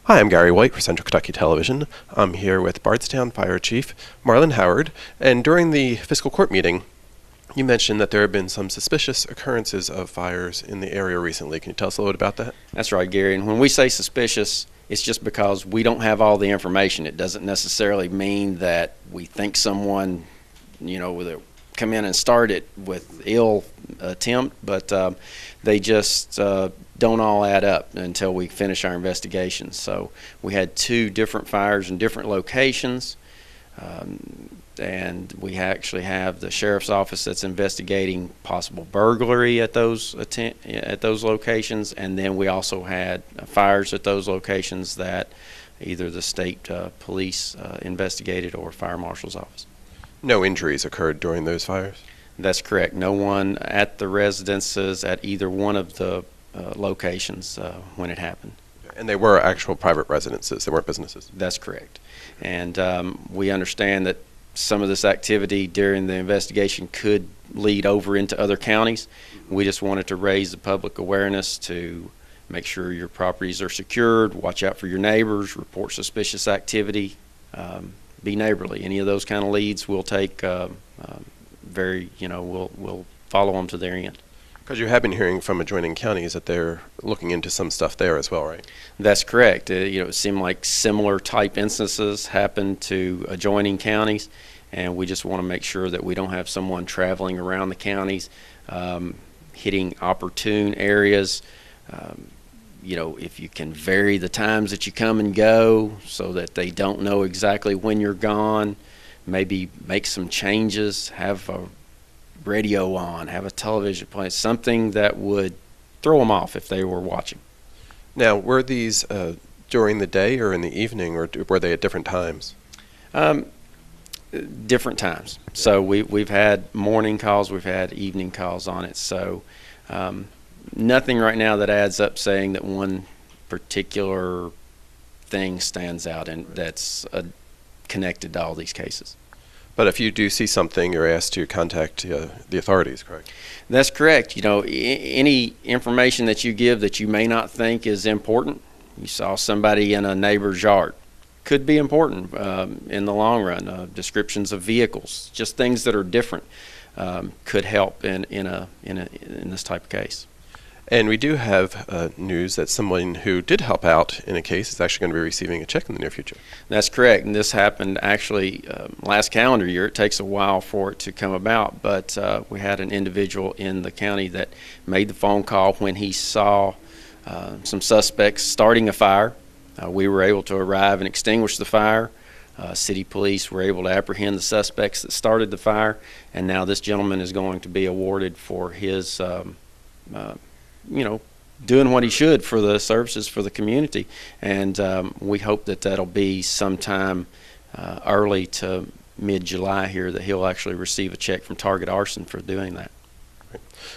Hi, I'm Gary White for Central Kentucky Television. I'm here with Bardstown Fire Chief Marlon Howard, and during the fiscal court meeting, you mentioned that there have been some suspicious occurrences of fires in the area recently. Can you tell us a little bit about that? That's right, Gary. And when we say suspicious, it's just because we don't have all the information. It doesn't necessarily mean that we think someone, will come in and start it with ill attempt, but they just don't all add up until we finish our investigations. So we had 2 different fires in different locations, and we actually have the sheriff's office that's investigating possible burglary at those locations, and then we also had fires at those locations that either the state police investigated or fire marshal's office. No injuries occurred during those fires? That's correct. No one at the residences at either one of the locations when it happened. And they were actual private residences, they weren't businesses? That's correct. And we understand that some of this activity during the investigation could lead over into other counties. We just wanted to raise the public awareness to make sure your properties are secured, watch out for your neighbors, report suspicious activity, be neighborly. Any of those kind of leads we'll take we'll follow them to their end. Because you have been hearing from adjoining counties that they're looking into some stuff there as well, right? That's correct. It seemed like similar type instances happen to adjoining counties, and we just want to make sure that we don't have someone traveling around the counties, hitting opportune areas. If you can vary the times that you come and go so that they don't know exactly when you're gone, maybe make some changes, have a radio on, have a television playing, something that would throw them off if they were watching. Now, were these during the day or in the evening, or were they at different times? Different times. So we've had morning calls, we've had evening calls on it. So nothing right now that adds up saying that one particular thing stands out and that's connected to all these cases. But if you do see something, you're asked to contact the authorities, correct? That's correct. Any information that you give that you may not think is important, you saw somebody in a neighbor's yard, could be important in the long run. Descriptions of vehicles, just things that are different, could help in this type of case. And we do have news that someone who did help out in a case is actually going to be receiving a check in the near future. That's correct, and this happened actually last calendar year. It takes a while for it to come about, but we had an individual in the county that made the phone call when he saw some suspects starting a fire. We were able to arrive and extinguish the fire. City police were able to apprehend the suspects that started the fire, and now this gentleman is going to be awarded for his doing what he should for the services for the community, and we hope that that'll be sometime early to mid-July here that he'll actually receive a check from Target Arson for doing that.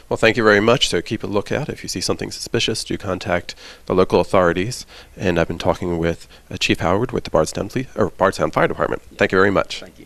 Well, thank you very much. So keep a lookout. If you see something suspicious, do contact the local authorities. And I've been talking with Chief Howard with the Bardstown Fire Department. Thank you very much. Thank you.